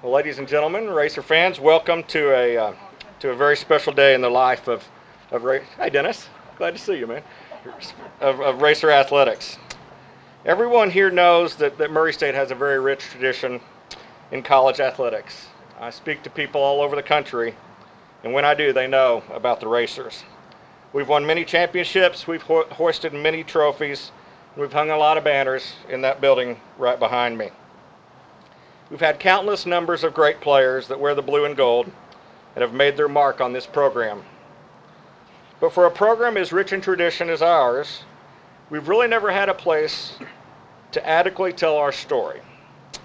Well, ladies and gentlemen, racer fans, welcome to a very special day in the life of Hi, Dennis. Glad to see you, man. Of racer athletics. Everyone here knows that Murray State has a very rich tradition in college athletics. I speak to people all over the country, and when I do, they know about the racers. We've won many championships, we've hoisted many trophies, and we've hung a lot of banners in that building right behind me. We've had countless numbers of great players that wear the blue and gold and have made their mark on this program. But for a program as rich in tradition as ours, we've really never had a place to adequately tell our story,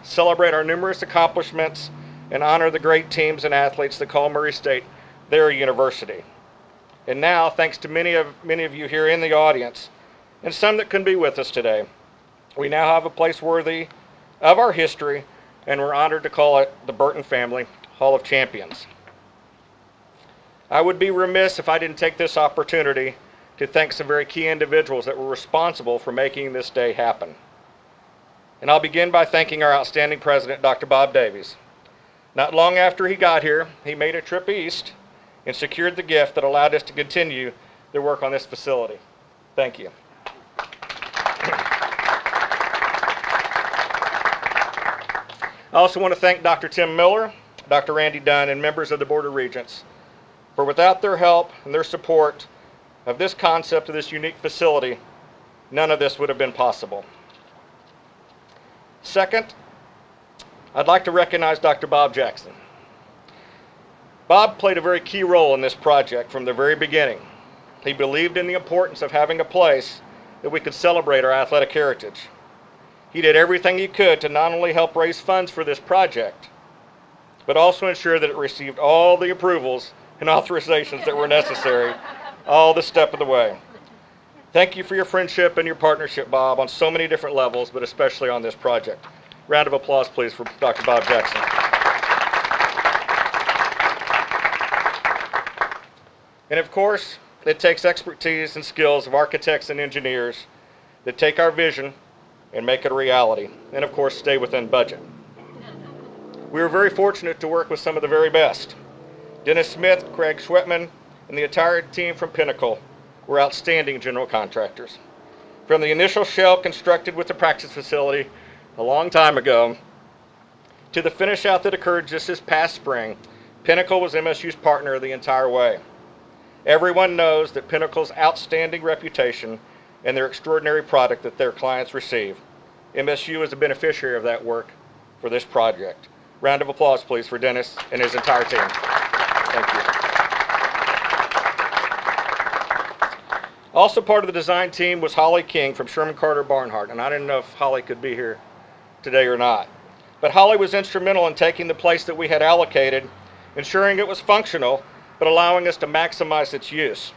celebrate our numerous accomplishments, and honor the great teams and athletes that call Murray State their university. And now, thanks to many of you here in the audience, and some that can be with us today, we now have a place worthy of our history, and we're honored to call it the Burton Family Hall of Champions. I would be remiss if I didn't take this opportunity to thank some very key individuals that were responsible for making this day happen. And I'll begin by thanking our outstanding president, Dr. Bob Daviess. Not long after he got here, he made a trip east and secured the gift that allowed us to continue the work on this facility. Thank you. I also want to thank Dr. Tim Miller, Dr. Randy Dunn, and members of the Board of Regents, for without their help and their support of this concept of this unique facility, none of this would have been possible. Second, I'd like to recognize Dr. Bob Jackson. Bob played a very key role in this project from the very beginning. He believed in the importance of having a place that we could celebrate our athletic heritage. He did everything he could to not only help raise funds for this project, but also ensure that it received all the approvals and authorizations that were necessary all the step of the way. Thank you for your friendship and your partnership, Bob, on so many different levels, but especially on this project. Round of applause, please, for Dr. Bob Jackson. And of course, it takes expertise and skills of architects and engineers that take our vision and make it a reality, and of course stay within budget. We were very fortunate to work with some of the very best. Dennis Smith, Craig Schwetman, and the entire team from Pinnacle were outstanding general contractors. From the initial shell constructed with the practice facility a long time ago, to the finish out that occurred just this past spring, Pinnacle was MSU's partner the entire way. Everyone knows that Pinnacle's outstanding reputation and their extraordinary product that their clients receive. MSU is a beneficiary of that work for this project. Round of applause, please, for Dennis and his entire team. Thank you. Also part of the design team was Holly King from Sherman Carter Barnhart, and I didn't know if Holly could be here today or not. But Holly was instrumental in taking the place that we had allocated, ensuring it was functional, but allowing us to maximize its use.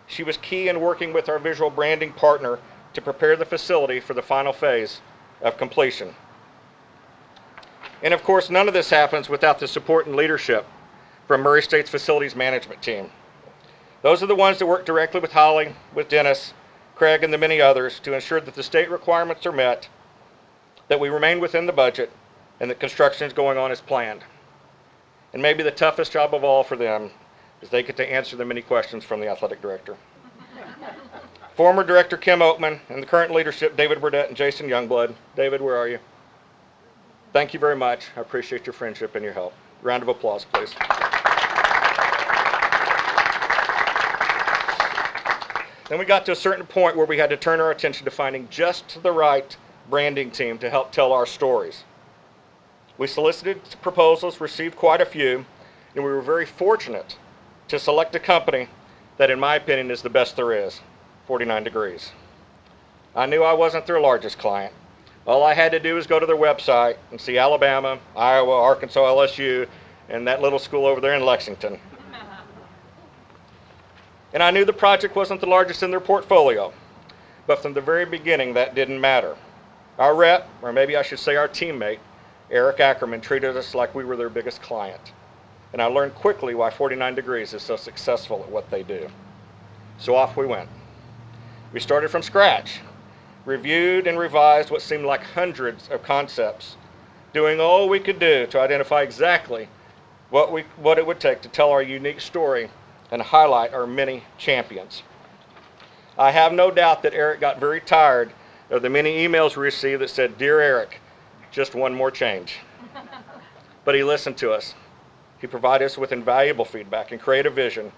She was key in working with our visual branding partner to prepare the facility for the final phase of completion. And of course, none of this happens without the support and leadership from Murray State's facilities management team. Those are the ones that work directly with Holly, with Dennis, Craig, and the many others to ensure that the state requirements are met, that we remain within the budget, and that construction is going on as planned. And maybe the toughest job of all for them is they get to answer the many questions from the athletic director. Former Director Kim Oatman and the current leadership, David Burdett and Jason Youngblood. David, where are you? Thank you very much. I appreciate your friendship and your help. Round of applause, please. Then we got to a certain point where we had to turn our attention to finding just the right branding team to help tell our stories. We solicited proposals, received quite a few, and we were very fortunate to select a company that, in my opinion, is the best there is, 49 Degrees. I knew I wasn't their largest client. All I had to do was go to their website and see Alabama, Iowa, Arkansas, LSU, and that little school over there in Lexington. And I knew the project wasn't the largest in their portfolio, but from the very beginning, that didn't matter. Our rep, or maybe I should say our teammate, Eric Ackerman, treated us like we were their biggest client. And I learned quickly why 49 Degrees is so successful at what they do. So off we went. We started from scratch, reviewed and revised what seemed like hundreds of concepts doing all we could do to identify exactly what it would take to tell our unique story and highlight our many champions. I have no doubt that Eric got very tired of the many emails we received that said, "Dear Eric, just one more change." But he listened to us. He provided us with invaluable feedback and creative vision,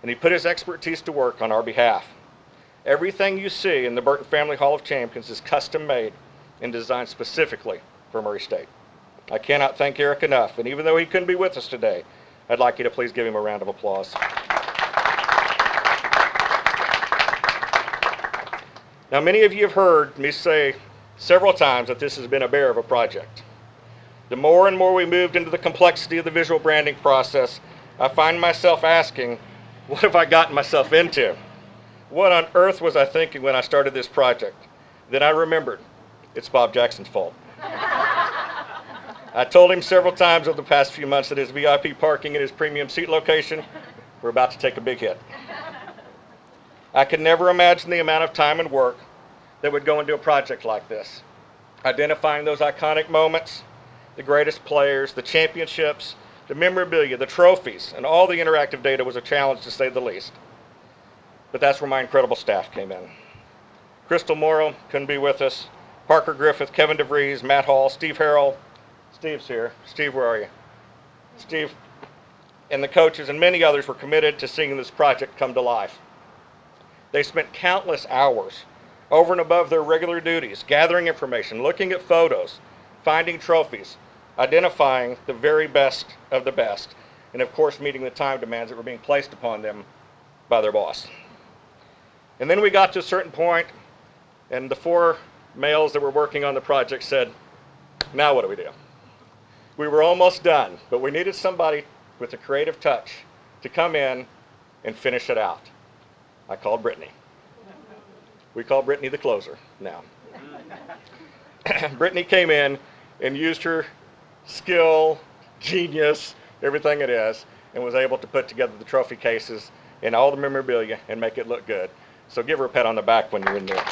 and he put his expertise to work on our behalf. Everything you see in the Burton Family Hall of Champions is custom made and designed specifically for Murray State. I cannot thank Eric enough, and even though he couldn't be with us today, I'd like you to please give him a round of applause. Now, many of you have heard me say several times that this has been a bear of a project. The more and more we moved into the complexity of the visual branding process, I find myself asking, what have I gotten myself into? What on earth was I thinking when I started this project? Then I remembered, it's Bob Jackson's fault. I told him several times over the past few months that his VIP parking and his premium seat location were about to take a big hit. I could never imagine the amount of time and work that would go into a project like this. Identifying those iconic moments, the greatest players, the championships, the memorabilia, the trophies, and all the interactive data was a challenge to say the least. But that's where my incredible staff came in. Crystal Morrow couldn't be with us. Parker Griffith, Kevin DeVries, Matt Hall, Steve Harrell. Steve's here. Steve, where are you? Steve and the coaches and many others were committed to seeing this project come to life. They spent countless hours over and above their regular duties, gathering information, looking at photos, finding trophies, identifying the very best of the best, and of course meeting the time demands that were being placed upon them by their boss. And then we got to a certain point, and the four males that were working on the project said, now what do we do? We were almost done, but we needed somebody with a creative touch to come in and finish it out. I called Brittany. We call Brittany the closer now. Brittany came in and used her skill, genius, everything it is, and was able to put together the trophy cases and all the memorabilia and make it look good. So give her a pat on the back when you're in there.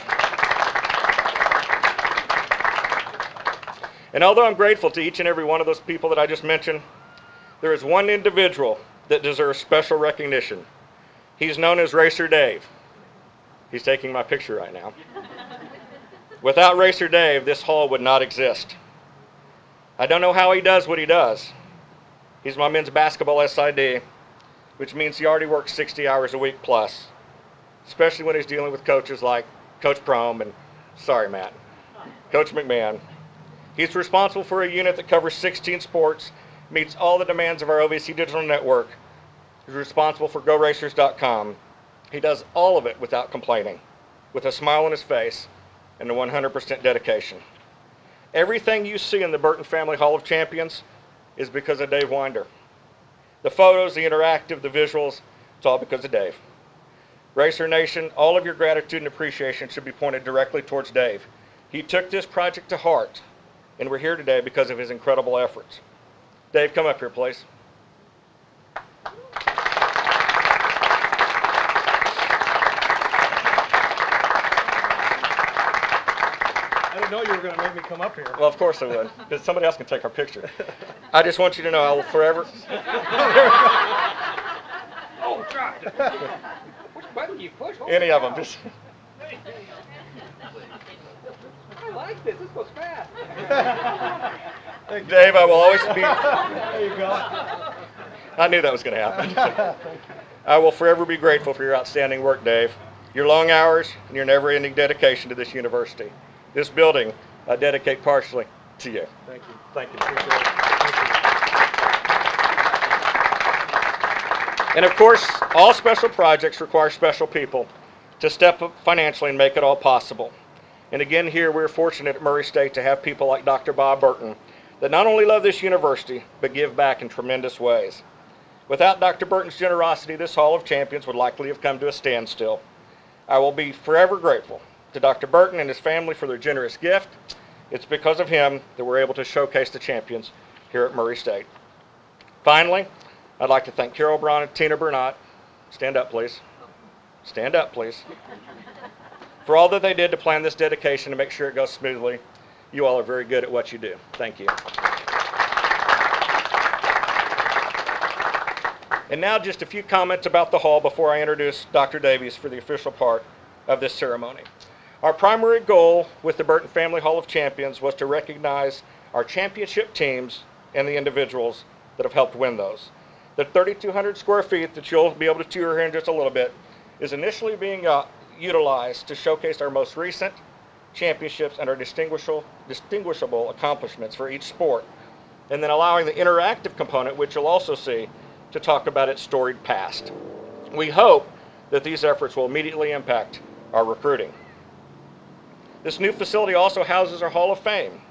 And although I'm grateful to each and every one of those people that I just mentioned, there is one individual that deserves special recognition. He's known as Racer Dave. He's taking my picture right now. Without Racer Dave, this hall would not exist. I don't know how he does what he does. He's my men's basketball SID, which means he already works 60 hours a week plus, especially when he's dealing with coaches like Coach Prom and, sorry Matt, Coach McMahon. He's responsible for a unit that covers 16 sports, meets all the demands of our OVC digital network. He's responsible for GoRacers.com. He does all of it without complaining, with a smile on his face and a 100% dedication. Everything you see in the Burton Family Hall of Champions is because of Dave Winder. The photos, the interactive, the visuals, it's all because of Dave. Racer Nation, all of your gratitude and appreciation should be pointed directly towards Dave. He took this project to heart, and we're here today because of his incredible efforts. Dave, come up here, please. I didn't know you were going to make me come up here. Well, of course I would, because somebody else can take our picture. I just want you to know I will forever... Oh, God. Which button do you push? Any of them, just... I like this. This goes fast. Dave, I will always be... There you go. I knew that was going to happen. I will forever be grateful for your outstanding work, Dave, your long hours, and your never-ending dedication to this university. This building, I dedicate partially to you. Thank you. Thank you. Appreciate it. Thank you. And of course, all special projects require special people to step up financially and make it all possible. And again, here we're fortunate at Murray State to have people like Dr. Bob Burton that not only love this university, but give back in tremendous ways. Without Dr. Burton's generosity, this Hall of Champions would likely have come to a standstill. I will be forever grateful to Dr. Burton and his family for their generous gift. It's because of him that we're able to showcase the champions here at Murray State. Finally, I'd like to thank Carol Braun and Tina Burnett. Stand up, please. Stand up, please. For all that they did to plan this dedication to make sure it goes smoothly. You all are very good at what you do. Thank you. And now just a few comments about the hall before I introduce Dr. Daviess for the official part of this ceremony. Our primary goal with the Burton Family Hall of Champions was to recognize our championship teams and the individuals that have helped win those. The 3,200 square feet that you'll be able to tour here in just a little bit is initially being utilized to showcase our most recent championships and our distinguishable accomplishments for each sport, and then allowing the interactive component, which you'll also see, to talk about its storied past. We hope that these efforts will immediately impact our recruiting. This new facility also houses our Hall of Fame,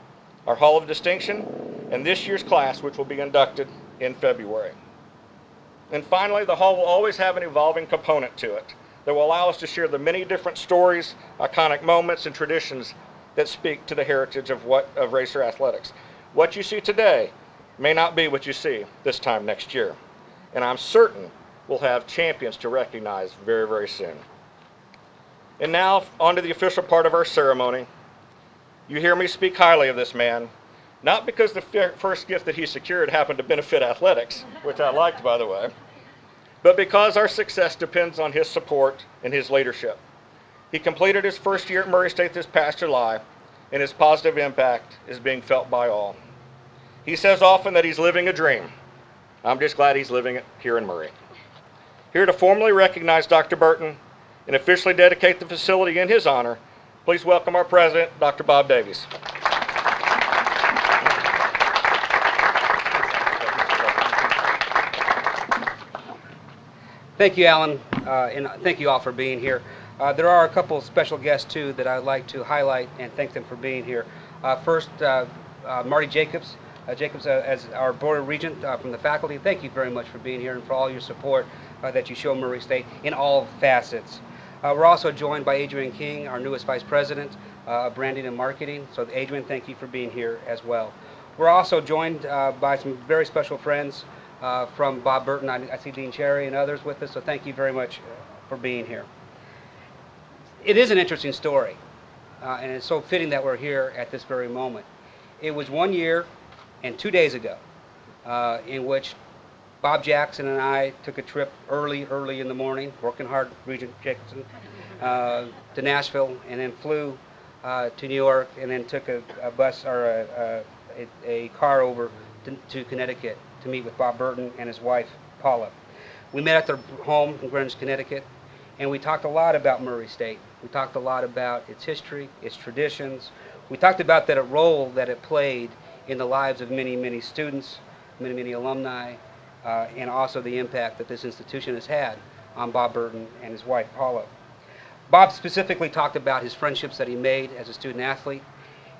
our Hall of Distinction, and this year's class, which will be inducted in February. And finally, the hall will always have an evolving component to it that will allow us to share the many different stories, iconic moments, and traditions that speak to the heritage of racer athletics. What you see today may not be what you see this time next year. And I'm certain we'll have champions to recognize very, very soon. And now, on to the official part of our ceremony. You hear me speak highly of this man, not because the first gift that he secured happened to benefit athletics, which I liked, by the way, but because our success depends on his support and his leadership. He completed his first year at Murray State this past July, and his positive impact is being felt by all. He says often that he's living a dream. I'm just glad he's living it here in Murray. Here to formally recognize Dr. Burton and officially dedicate the facility in his honor, please welcome our president, Dr. Bob Daviess. Thank you, Alan, and thank you all for being here. There are a couple of special guests, too, that I'd like to highlight and thank them for being here. First, Marty Jacobs. As our Board of Regent from the faculty, thank you very much for being here and for all your support that you show Murray State in all facets. We're also joined by Adrian King, our newest Vice President of Branding and Marketing. So Adrian, thank you for being here as well. We're also joined by some very special friends from Bob Burton. I see Dean Cherry and others with us, so thank you very much for being here. It is an interesting story, and it's so fitting that we're here at this very moment. It was 1 year and 2 days ago in which Bob Jackson and I took a trip early in the morning, working hard, Regent Jackson, to Nashville, and then flew to New York, and then took a bus or a car over to Connecticut to meet with Bob Burton and his wife, Paula. We met at their home in Greenwich, Connecticut, and we talked a lot about Murray State. We talked a lot about its history, its traditions. We talked about that role that it played in the lives of many, many students, many alumni, and also the impact that this institution has had on Bob Burton and his wife, Paula. Bob specifically talked about his friendships that he made as a student athlete.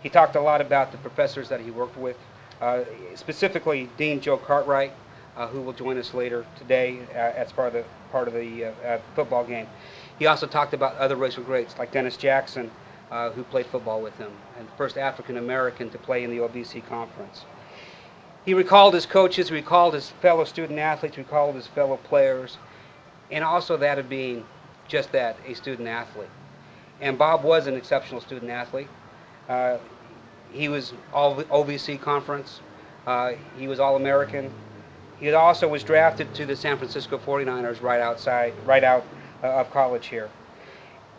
He talked a lot about the professors that he worked with, specifically Dean Joe Cartwright, who will join us later today as part of the football game. He also talked about other racial greats like Dennis Jackson, who played football with him, and the first African American to play in the OVC conference. He recalled his coaches, recalled his fellow student athletes, recalled his fellow players, and also that of being just that, a student athlete. And Bob was an exceptional student athlete. He was all OVC conference. He was All-American. He also was drafted to the San Francisco 49ers right out of college here.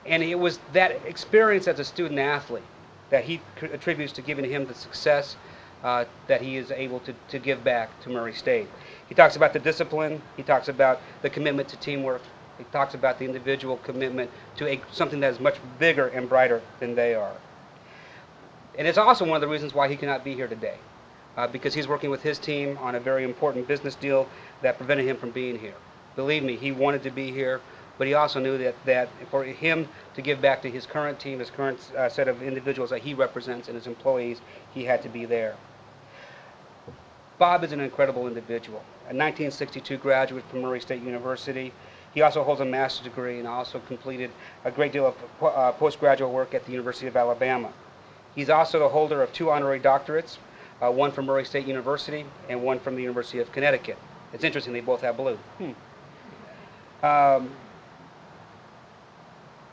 And it was that experience as a student athlete that he attributes to giving him the success that he is able to give back to Murray State. He talks about the discipline. He talks about the commitment to teamwork. He talks about the individual commitment to something that is much bigger and brighter than they are. And it's also one of the reasons why he cannot be here today, because he's working with his team on a very important business deal that prevented him from being here. Believe me, he wanted to be here, but he also knew that for him to give back to his current team, his current set of individuals that he represents and his employees, he had to be there. Bob is an incredible individual. A 1962 graduate from Murray State University. He also holds a master's degree and also completed a great deal of postgraduate work at the University of Alabama. He's also the holder of 2 honorary doctorates, one from Murray State University and one from the University of Connecticut. It's interesting, they both have blue.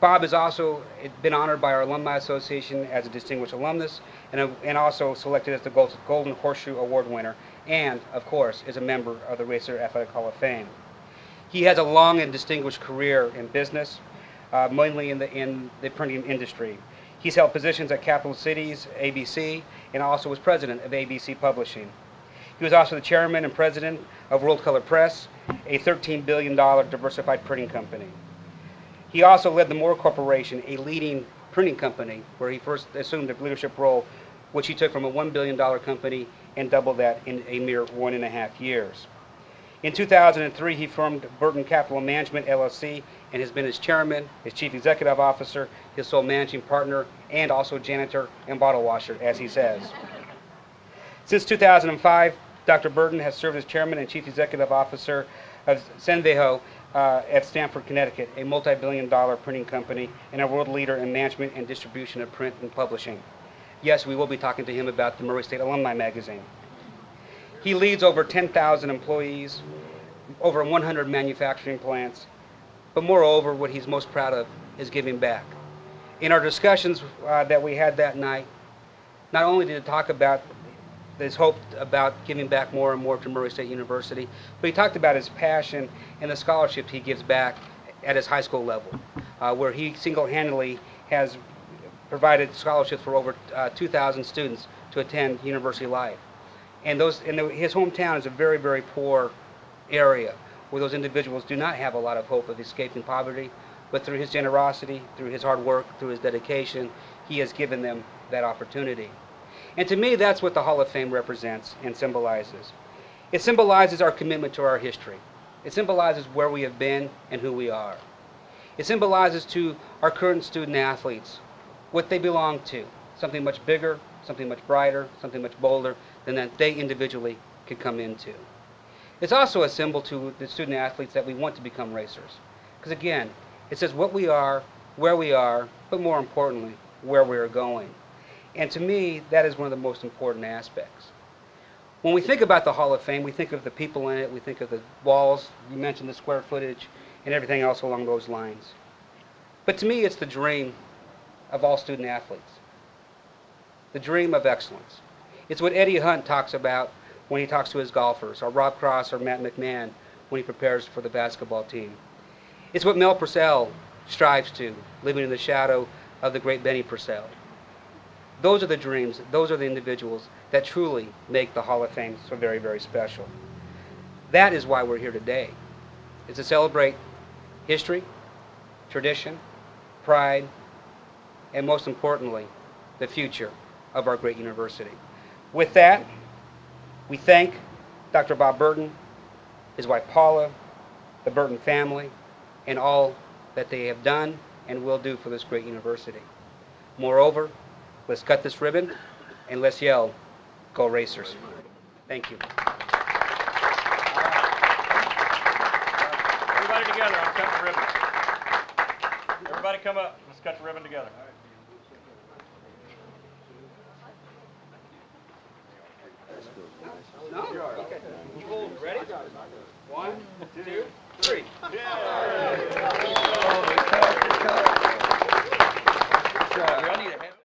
Bob has also been honored by our Alumni Association as a distinguished alumnus and also selected as the Golden Horseshoe Award winner and, of course, is a member of the Racer Athletic Hall of Fame. He has a long and distinguished career in business, mainly in the printing industry. He's held positions at Capital Cities, ABC, and also was president of ABC Publishing. He was also the chairman and president of World Color Press, a $13 billion diversified printing company. He also led the Moore Corporation, a leading printing company, where he first assumed a leadership role, which he took from a $1 billion company and doubled that in a mere 1.5 years. In 2003, he formed Burton Capital Management, LLC, and has been his chairman, his chief executive officer, his sole managing partner, and also janitor and bottle washer, as he says. Since 2005, Dr. Burton has served as chairman and chief executive officer of Senvejo at Stamford, Connecticut, a multi-billion-dollar printing company and a world leader in management and distribution of print and publishing. Yes, we will be talking to him about the Murray State Alumni Magazine. He leads over 10,000 employees, over 100 manufacturing plants, but moreover, what he's most proud of is giving back. In our discussions that we had that night, not only did he talk about his hope about giving back more and more to Murray State University, but he talked about his passion and the scholarships he gives back at his high school level, where he single-handedly has provided scholarships for over 2,000 students to attend university life. And his hometown is a very, very poor area where those individuals do not have a lot of hope of escaping poverty, but through his generosity, through his hard work, through his dedication, he has given them that opportunity. And to me, that's what the Hall of Fame represents and symbolizes. It symbolizes our commitment to our history. It symbolizes where we have been and who we are. It symbolizes to our current student athletes what they belong to, something much bigger, something much brighter, something much bolder than that they individually could come into. It's also a symbol to the student athletes that we want to become racers. Because again, it says what we are, where we are, but more importantly, where we are going. And to me, that is one of the most important aspects. When we think about the Hall of Fame, we think of the people in it, we think of the walls, you mentioned the square footage, and everything else along those lines. But to me, it's the dream of all student athletes. The dream of excellence. It's what Eddie Hunt talks about when he talks to his golfers, or Rob Cross or Matt McMahon when he prepares for the basketball team. It's what Mel Purcell strives to, living in the shadow of the great Benny Purcell. Those are the dreams, those are the individuals that truly make the Hall of Fame so very, very special. That is why we're here today, is to celebrate history, tradition, pride, and most importantly, the future of our great university. With that, we thank Dr. Bob Burton, his wife Paula, the Burton family, and all that they have done and will do for this great university. Moreover, let's cut this ribbon and let's yell, "Go Racers." Thank you. Everybody together, I'm cutting the ribbon. Everybody come up, let's cut the ribbon together. No? Okay. Ready? 1, 2, 3. Yeah.